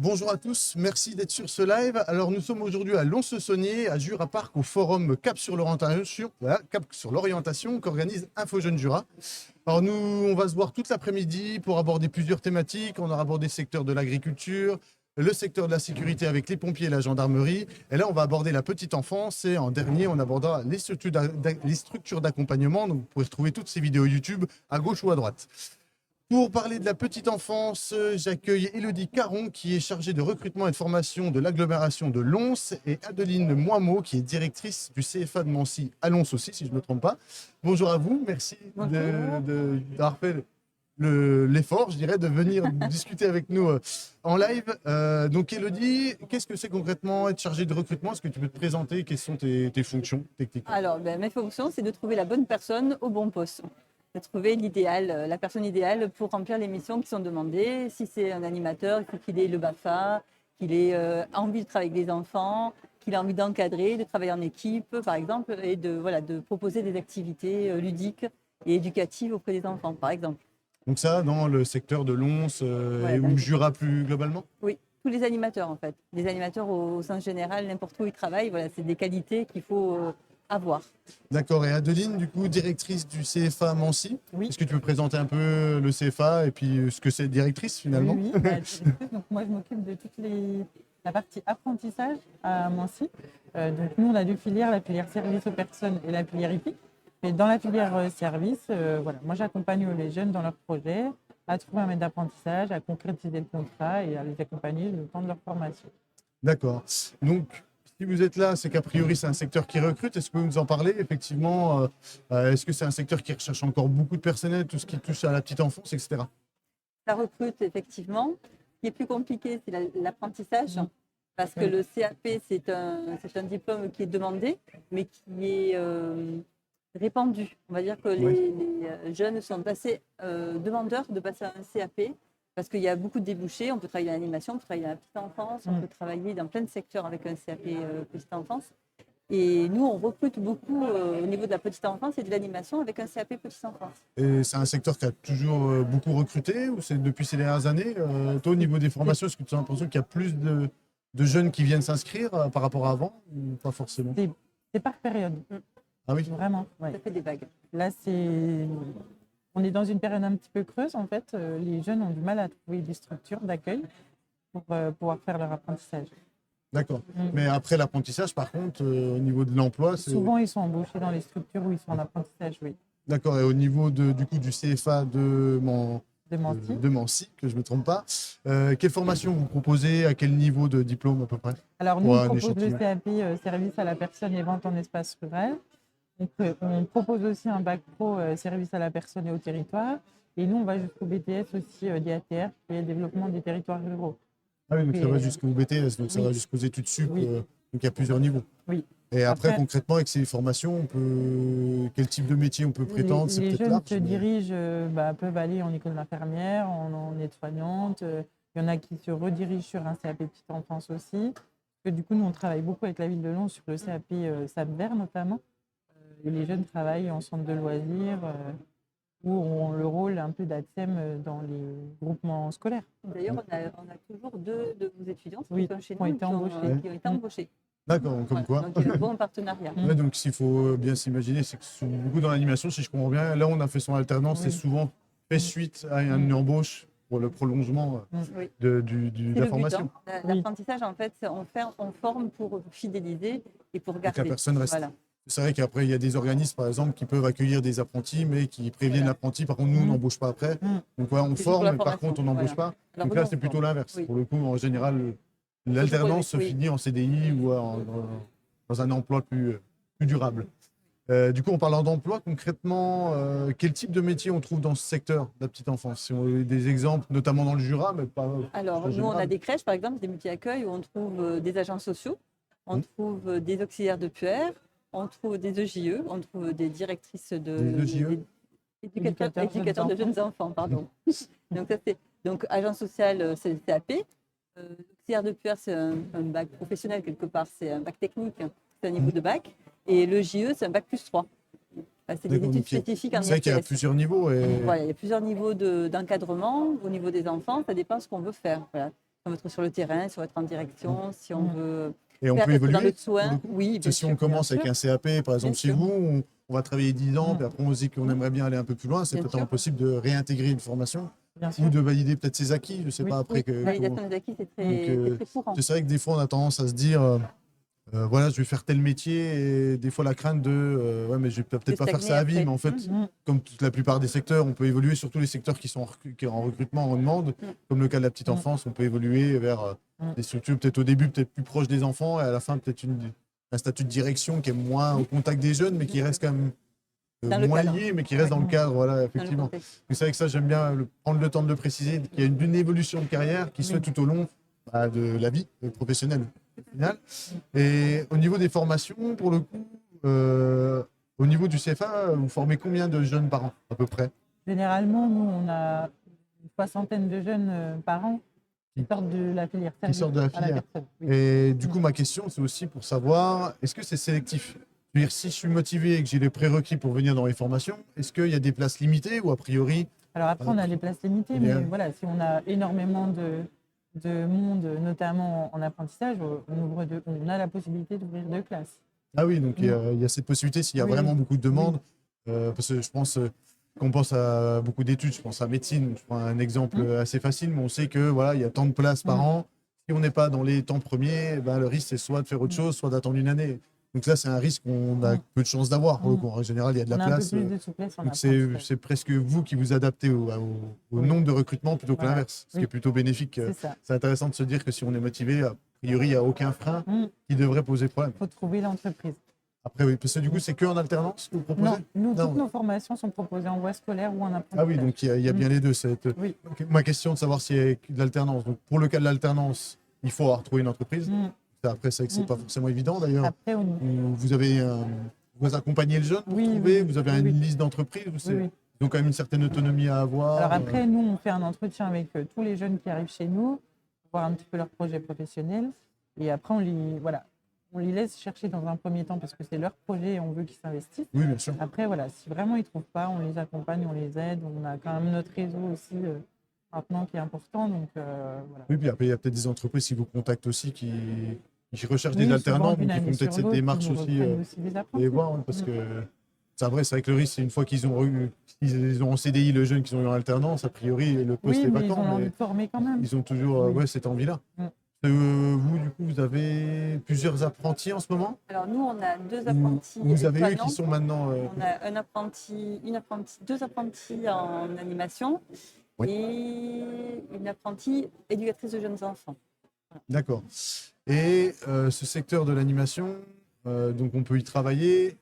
Bonjour à tous, merci d'être sur ce live. Alors nous sommes aujourd'hui à Lons-le-Saunier, à Jura Park, au forum Cap sur l'orientation, Cap sur l'orientation qu'organise Info Jeunes Jura. Alors nous, on va se voir toute l'après-midi pour aborder plusieurs thématiques. On aura abordé le secteur de l'agriculture, le secteur de la sécurité avec les pompiers et la gendarmerie. Et là, on va aborder la petite enfance. Et en dernier, on abordera les structures d'accompagnement. Donc vous pourrez retrouver toutes ces vidéos YouTube à gauche ou à droite. Pour parler de la petite enfance, j'accueille Élodie Caron, qui est chargée de recrutement et de formation de l'agglomération de Lons, et Adeline Moimeau, qui est directrice du CFA de Mancy à Lons aussi, si je ne me trompe pas. Bonjour à vous, merci d'avoir fait l'effort, je dirais, de venir discuter avec nous en live. Donc Élodie, qu'est-ce que c'est concrètement être chargée de recrutement? Est-ce que tu peux te présenter? Quelles sont tes fonctions techniques? Alors, mes fonctions, c'est de trouver la bonne personne au bon poste. De trouver l'idéal, la personne idéale pour remplir les missions qui sont demandées. Si c'est un animateur, il faut qu'il ait le BAFA, qu'il ait envie de travailler avec des enfants, qu'il ait envie d'encadrer, de travailler en équipe, par exemple, et de proposer des activités ludiques et éducatives auprès des enfants, par exemple. Donc ça, dans le secteur de Lons ou Jura plus globalement? Oui, tous les animateurs en fait. Les animateurs au sens général, n'importe où ils travaillent, voilà, c'est des qualités qu'il faut avoir. D'accord. Et Adeline, du coup, directrice du CFA Mancy. Oui. Est-ce que tu peux présenter un peu le CFA et puis ce que c'est directrice finalement? Oui. Donc moi, je m'occupe de la partie apprentissage à Mancy. Donc nous, on a deux filières, la filière service aux personnes et la filière hippie. Mais dans la filière service, voilà, moi, j'accompagne les jeunes dans leurs projets, à trouver un maître d'apprentissage, à concrétiser le contrat et à les accompagner le temps de leur formation. D'accord. Donc, si vous êtes là, c'est qu'a priori, c'est un secteur qui recrute. Est-ce que vous nous en parlez effectivement? Est-ce que c'est un secteur qui recherche encore beaucoup de personnel, tout ce qui touche à la petite enfance, etc.? Ça recrute effectivement. Ce qui est plus compliqué, c'est l'apprentissage. Parce que le CAP, c'est un diplôme qui est demandé, mais qui est répandu. On va dire que les jeunes sont assez demandeurs de passer à un CAP. Parce qu'il y a beaucoup de débouchés, on peut travailler dans l'animation, on peut travailler dans la petite enfance, on peut travailler dans plein de secteurs avec un CAP petite enfance. Et nous, on recrute beaucoup au niveau de la petite enfance et de l'animation avec un CAP petite enfance. Et c'est un secteur qui a toujours beaucoup recruté ou c'est depuis ces dernières années? Toi, au niveau des formations, est-ce que tu as l'impression qu'il y a plus de jeunes qui viennent s'inscrire par rapport à avant ou pas forcément? C'est par période. Ah oui? Vraiment, ouais. Ça fait des vagues. Là, on est dans une période un petit peu creuse, en fait. Les jeunes ont du mal à trouver des structures d'accueil pour pouvoir faire leur apprentissage. D'accord. Mais après l'apprentissage, par contre, au niveau de l'emploi, souvent, ils sont embauchés dans les structures où ils sont en apprentissage, oui. D'accord. Et au niveau du CFA de Mancy, que je ne me trompe pas, quelle formation vous proposez? À quel niveau de diplôme à peu près? Alors, nous, on propose le CAP service à la personne et vente en espace rural. On propose aussi un bac pro service à la personne et au territoire. Et nous, on va jusqu'au BTS aussi DATR, qui est développement des territoires ruraux. Ah oui, donc ça va jusqu'au BTS, donc ça va jusqu'aux études sup. Oui. Donc il y a plusieurs niveaux. Oui. Et après, concrètement, avec ces formations, quel type de métier on peut prétendre? Les jeunes se dirigent, peuvent aller en école d'infirmière, en aide-soignante. Il y en a qui se redirigent sur un CAP petite enfance aussi. Parce que du coup, nous, on travaille beaucoup avec la ville de Lons sur le CAP SAP-Vert notamment. Et les jeunes travaillent en centre de loisirs ou ont le rôle un peu d'ATSEM dans les groupements scolaires. D'ailleurs, on a toujours deux de vos étudiants qui sont chez nous qui ont été embauchés. D'accord, comme quoi. Donc il y a un bon partenariat. Ouais, donc s'il faut bien s'imaginer, c'est que beaucoup dans l'animation, si je comprends bien, là on a fait son alternance, c'est souvent fait suite à une embauche pour le prolongement de la formation. L'apprentissage, en fait, on forme pour fidéliser et pour garder. Que la personne reste. Voilà. C'est vrai qu'après, il y a des organismes, par exemple, qui peuvent accueillir des apprentis, mais qui préviennent l'apprenti. Par contre, nous, on n'embauche pas après. Donc, on forme, mais par contre, on n'embauche pas. Alors, donc là, c'est plutôt l'inverse. Pour le coup, en général, l'alternance se finit en CDI ou dans un emploi plus durable. Du coup, en parlant d'emploi, concrètement, quel type de métier on trouve dans ce secteur de la petite enfance? Si on a des exemples, notamment dans le Jura, mais pas. Alors, nous, on a des crèches, par exemple, des multi-accueils où on trouve des agents sociaux, on trouve des auxiliaires de puère, on trouve des EJE, on trouve des directrices éducateurs de jeunes enfants, pardon. Donc, agent social, c'est le CAP. Auxiliaire de puère, c'est un bac professionnel quelque part, c'est un bac technique, c'est un niveau de bac. Et le JE, c'est un bac plus 3. C'est des études spécifiques en C'est vrai qu'il y a plusieurs niveaux. Voilà, il y a plusieurs niveaux d'encadrement au niveau des enfants, ça dépend de ce qu'on veut faire. Voilà. on veut être sur le terrain, si on veut être en direction, si on veut Et on faire peut être dans évoluer le pour soin. le coup. Oui, Parce que si on commence avec un CAP, par exemple, chez sûr. vous, on va travailler 10 ans, puis après on se dit qu'on aimerait bien aller un peu plus loin, c'est Bien totalement sûr. possible de réintégrer une formation Bien ou sûr. de valider peut-être ses acquis, je ne sais Oui. pas après Oui, que. validation des acquis, c'est très courant. C'est vrai que des fois on a tendance à se dire voilà, je vais faire tel métier et des fois la crainte de ouais, mais je vais peut-être De pas faire stagner ça à vie, après. mais en fait, comme toute la plupart des secteurs, on peut évoluer, surtout les secteurs qui sont en recrutement, en demande, comme le cas de la petite enfance, on peut évoluer vers des structures peut-être au début peut-être plus proches des enfants et à la fin peut-être un statut de direction qui est moins au contact des jeunes, mais qui reste quand même Dans le moins cadre. lié, mais qui reste dans le cadre, voilà, Dans le effectivement. contexte. C'est vrai que ça, j'aime bien prendre le temps de le préciser, qu'il y a une évolution de carrière qui se fait tout au long de la vie professionnelle au final. Et au niveau des formations, pour le coup, au niveau du CFA, vous formez combien de jeunes par an, à peu près? Généralement, nous, on a une soixantaine de jeunes par an qui sortent de la filière service sortent de la à filière. personne. Oui. Et du coup, ma question, c'est aussi pour savoir, est-ce que c'est sélectif? Je veux dire, si je suis motivé et que j'ai les prérequis pour venir dans les formations, est-ce qu'il y a des places limitées ou a priori? Alors après, on a des places limitées, mais voilà, si on a énormément de monde, notamment en apprentissage, on a la possibilité d'ouvrir 2 classes. Ah oui, donc il y a cette possibilité s'il y a vraiment beaucoup de demandes. Parce que je pense qu'on pense à beaucoup d'études, je pense à médecine, je prends un exemple assez facile, mais on sait que voilà, il y a tant de places par an. Si on n'est pas dans les temps premiers, ben, le risque c'est soit de faire autre chose, soit d'attendre une année. Donc là, c'est un risque qu'on a peu de chance d'avoir. Pour le coup. En général, il y a de la place. On a un peu plus de souplesse en Donc apprentissage. c'est presque vous qui vous adaptez au nombre de recrutements plutôt que l'inverse, ce qui est plutôt bénéfique. C'est ça. C'est intéressant de se dire que si on est motivé, a priori, il n'y a aucun frein qui devrait poser problème. Il faut trouver l'entreprise. Après, oui, parce que du coup, c'est que en alternance que vous proposez? Non, nous, toutes nos formations sont proposées en voie scolaire ou en apprentissage. Ah oui, donc il y a bien les deux. Oui. Donc, ma question de savoir s'il y a de l'alternance. Donc, pour le cas de l'alternance, il faut avoir trouvé une entreprise. Après, c'est vrai que c'est pas forcément évident d'ailleurs. Après, Vous avez vous accompagnez le jeune pour trouver, vous avez une liste d'entreprises. Donc, quand même une certaine autonomie à avoir. Alors après, nous, on fait un entretien avec tous les jeunes qui arrivent chez nous, voir un petit peu leur projet professionnel. Et après, on les laisse chercher dans un premier temps parce que c'est leur projet et on veut qu'ils s'investissent. Oui, bien sûr. Après, voilà, si vraiment ils ne trouvent pas, on les accompagne, on les aide. On a quand même notre réseau aussi maintenant qui est important. Donc, voilà. Oui, puis après, il y a peut-être des entreprises qui vous contactent aussi qui recherchent des alternants, donc ils font peut-être cette démarche aussi. Et voir, parce que c'est vrai que le risque, c'est une fois qu'ils ont en CDI le jeune qu'ils ont eu en alternance, a priori, le poste est vacant. Ils ont envie de former quand même. Ils ont toujours cette envie-là. Vous, du coup, vous avez plusieurs apprentis en ce moment? Alors nous, on a 2 apprentis. Vous avez eux qui sont maintenant. On a deux apprentis en animation et une apprentie éducatrice de jeunes enfants. Voilà. D'accord. Et ce secteur de l'animation, donc on peut y travailler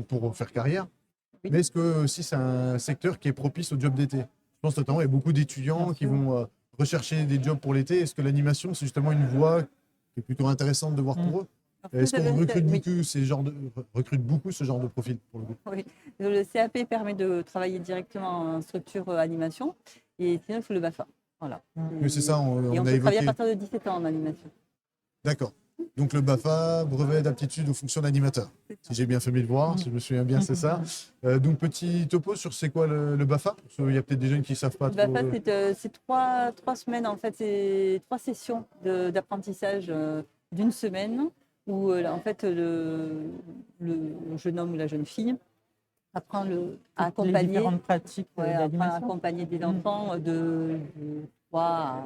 pour faire carrière. Oui. Mais est-ce que aussi c'est un secteur qui est propice au job d'été? Je pense notamment qu'il y a beaucoup d'étudiants qui vont rechercher des jobs pour l'été. Est-ce que l'animation, c'est justement une voie qui est plutôt intéressante de voir pour eux? Est-ce qu'on recrute beaucoup ce genre de profil pour le coup? Oui, le CAP permet de travailler directement en structure animation et sinon il faut le BAFA. Voilà. Mais c'est ça, on et on a peut évoqué. travailler à partir de 17 ans en animation. D'accord. Donc le BAFA, brevet d'aptitude aux fonctions d'animateur. Si j'ai bien fait mes devoirs, si je me souviens bien, c'est ça. Donc petit topo sur c'est quoi le BAFA? Parce qu'il y a peut-être des jeunes qui ne savent pas Le trop. BAFA, c'est 3 semaines, en fait, c'est 3 sessions d'apprentissage d'une semaine où en fait le jeune homme ou la jeune fille apprend à accompagner, les différentes pratiques apprend à accompagner des enfants de 3 à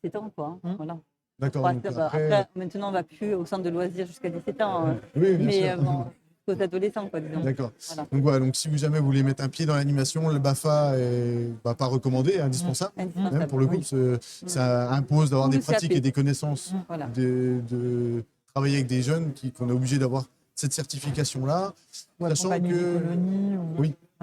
17 ans, quoi. Voilà. D'accord. Après, maintenant, on ne va plus au centre de loisirs jusqu'à 17 ans. Oui, bien mais sûr. bon, aux adolescents, quoi, disons. D'accord. Voilà. Donc voilà, donc si jamais vous voulez mettre un pied dans l'animation, le BAFA est pas recommandé, indispensable. Même pour le coup, ça impose d'avoir des pratiques et des connaissances, Voilà. de travailler avec des jeunes qu'on est obligé d'avoir cette certification-là. Sachant que.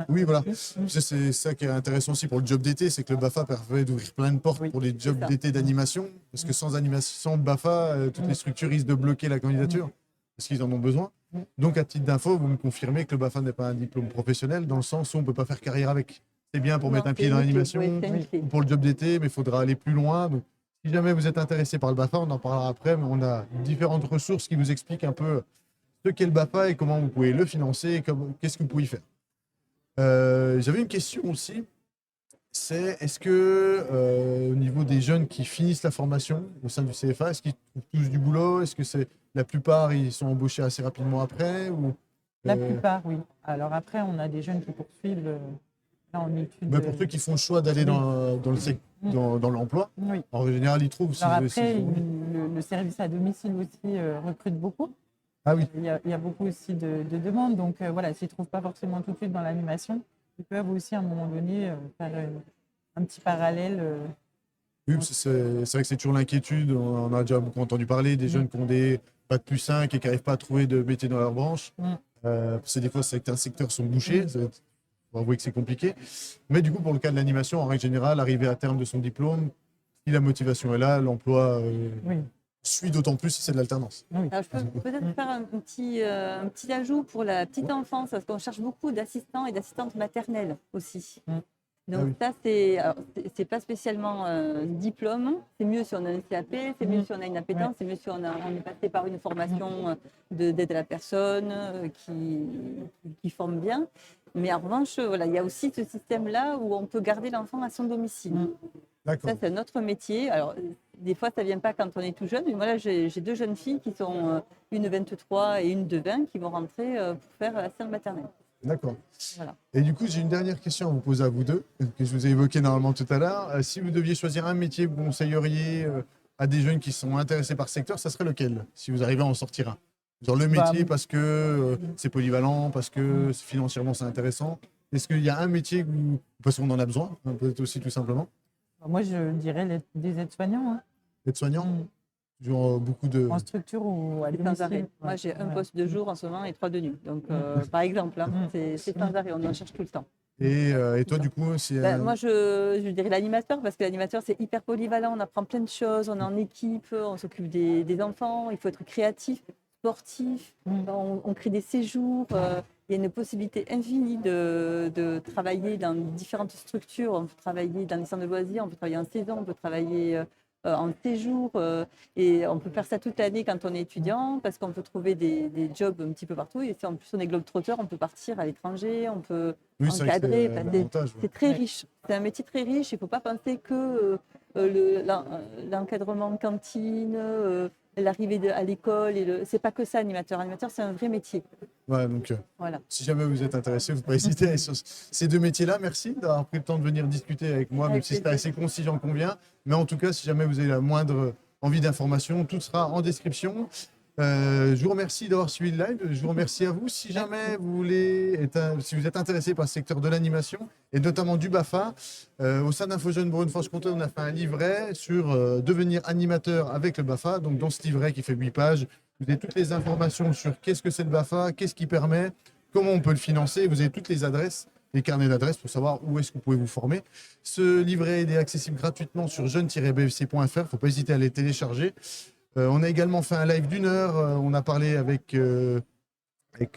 Oui, voilà. C'est ça qui est intéressant aussi pour le job d'été, c'est que le BAFA permet d'ouvrir plein de portes pour les jobs d'été d'animation. Parce que sans animation de BAFA, toutes les structures risquent de bloquer la candidature parce qu'ils en ont besoin. Donc, à titre d'info, vous me confirmez que le BAFA n'est pas un diplôme professionnel dans le sens où on ne peut pas faire carrière avec. C'est bien pour mettre un pied dans l'animation ou pour le job d'été, mais il faudra aller plus loin. Donc, si jamais vous êtes intéressé par le BAFA, on en parlera après, mais on a différentes ressources qui vous expliquent un peu ce qu'est le BAFA et comment vous pouvez le financer et qu'est-ce que vous pouvez y faire. J'avais une question aussi. est-ce que au niveau des jeunes qui finissent la formation au sein du CFA, est-ce qu'ils trouvent tous du boulot? Est-ce que c'est la plupart ils sont embauchés assez rapidement après ou La euh, plupart, oui. Alors après, on a des jeunes qui poursuivent là en études. pour ceux qui font le choix d'aller oui. dans l'emploi, Oui. en général ils trouvent. Alors après, s'ils ont- le service à domicile aussi recrute beaucoup. Ah oui, Il y a beaucoup aussi de demandes. Donc voilà, s'ils ne trouvent pas forcément tout de suite dans l'animation, ils peuvent aussi à un moment donné faire un petit parallèle. oui, c'est vrai que c'est toujours l'inquiétude. On en a déjà beaucoup entendu parler des Mm. jeunes qui ont des bac plus 5 et qui n'arrivent pas à trouver de métier dans leur branche. Mm. Parce que des fois, certains secteurs sont bouchés. Mm. On va avouer que c'est compliqué. Mais du coup, pour le cas de l'animation, en règle générale, arriver à terme de son diplôme, si la motivation est là, l'emploi Oui. suit d'autant plus si c'est de l'alternance. Alors, je peux peut-être faire un petit ajout pour la petite enfance, parce qu'on cherche beaucoup d'assistants et d'assistantes maternelles aussi. Mm. Donc Ah oui. ça, c'est pas spécialement un diplôme. C'est mieux si on a un CAP, c'est mieux si on a une appétence, c'est mieux si on est passé par une formation d'aide à la personne qui forme bien. Mais en revanche, voilà, il y a aussi ce système-là où on peut garder l'enfant à son domicile. D'accord. Ça, c'est un autre métier. Alors, des fois, ça ne vient pas quand on est tout jeune. Mais moi, là, j'ai deux jeunes filles qui sont une 23 et une de 20 qui vont rentrer pour faire assistante maternelle. D'accord. Voilà. Et du coup, j'ai une dernière question à vous poser à vous deux, que je vous ai évoqué normalement tout à l'heure. Si vous deviez choisir un métier que vous conseilleriez à des jeunes qui sont intéressés par ce secteur, ça serait lequel, si vous arrivez à en sortir un? Genre le métier parce que c'est polyvalent, parce que financièrement c'est intéressant. Est-ce qu'il y a un métier parce qu'on en a besoin, hein, peut-être aussi tout simplement, Moi, je dirais des aides-soignants, hein. être soignant, toujours beaucoup de. En structure ou à C'est sans arrêt. domicile. Moi, j'ai un Ouais. poste de jour en ce moment et 3 de nuit. Donc, par exemple, hein, c'est sans arrêt. On en cherche tout le temps. Et toi, du coup, c'est. Moi, je dirais l'animateur, parce que l'animateur, c'est hyper polyvalent. On apprend plein de choses. On est en équipe, on s'occupe des enfants. Il faut être créatif, sportif. On crée des séjours. Il y a une possibilité infinie de travailler dans différentes structures. On peut travailler dans les centres de loisirs, on peut travailler en saison, on peut travailler en séjour. Et on peut faire ça toute l'année quand on est étudiant, parce qu'on peut trouver des jobs un petit peu partout. Et si en plus on est globe-trotteur, on peut partir à l'étranger, on peut Oui, c'est vrai que encadrer. c'est Enfin, l'avantage, ouais. c'est très riche. C'est un métier très riche. Il ne faut pas penser que l'encadrement de cantine, l'arrivée à l'école. C'est pas que ça, animateur. Animateur, c'est un vrai métier. Ouais, donc, Voilà. si jamais vous êtes intéressé, vous pouvez hésiter à aller sur ces deux métiers-là. Merci d'avoir pris le temps de venir discuter avec moi, même Avec si c'était plaisir. assez concis, j'en conviens. Mais en tout cas, si jamais vous avez la moindre envie d'information, tout sera en description. Je vous remercie d'avoir suivi le live. Je vous remercie à vous. Si jamais vous voulez si vous êtes intéressé par le secteur de l'animation et notamment du BAFA, au sein d'InfoJeunes Bourgogne-Franche-Comté, on a fait un livret sur devenir animateur avec le BAFA. Donc dans ce livret qui fait 8 pages, vous avez toutes les informations sur qu'est-ce que c'est le BAFA, qu'est-ce qui permet, comment on peut le financer. Vous avez toutes les adresses, les carnets d'adresses pour savoir où est-ce que vous pouvez vous former. Ce livret est accessible gratuitement sur jeune-bfc.fr. Il ne faut pas hésiter à les télécharger. On a également fait un live d'1 heure. On a parlé avec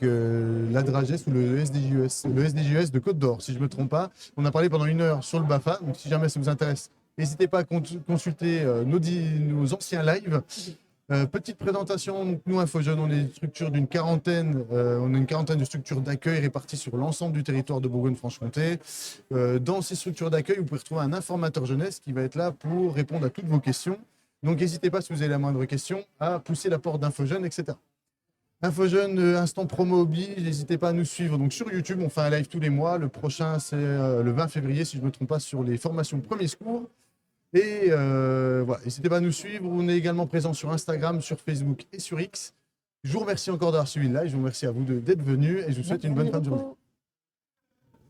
l'ADRAGES ou le SDJES de Côte d'Or, si je ne me trompe pas. On a parlé pendant 1 heure sur le BAFA. Donc, si jamais ça vous intéresse, n'hésitez pas à consulter nos anciens lives. Petite présentation, donc nous InfoJeunes, on est une structure d'une quarantaine, on a une quarantaine de structures d'accueil réparties sur l'ensemble du territoire de Bourgogne-Franche-Comté. Dans ces structures d'accueil, vous pouvez retrouver un informateur jeunesse qui va être là pour répondre à toutes vos questions. Donc n'hésitez pas, si vous avez la moindre question, à pousser la porte d'InfoJeunes, etc. InfoJeunes, instant promo oblige, n'hésitez pas à nous suivre. Donc sur YouTube, on fait un live tous les mois. Le prochain, c'est le 20 février, si je ne me trompe pas, sur les formations premiers secours. Et voilà, n'hésitez pas à nous suivre. On est également présent sur Instagram, sur Facebook et sur X. Je vous remercie encore d'avoir suivi le live. Je vous remercie à vous d'être venus et je vous souhaite une bonne fin de journée.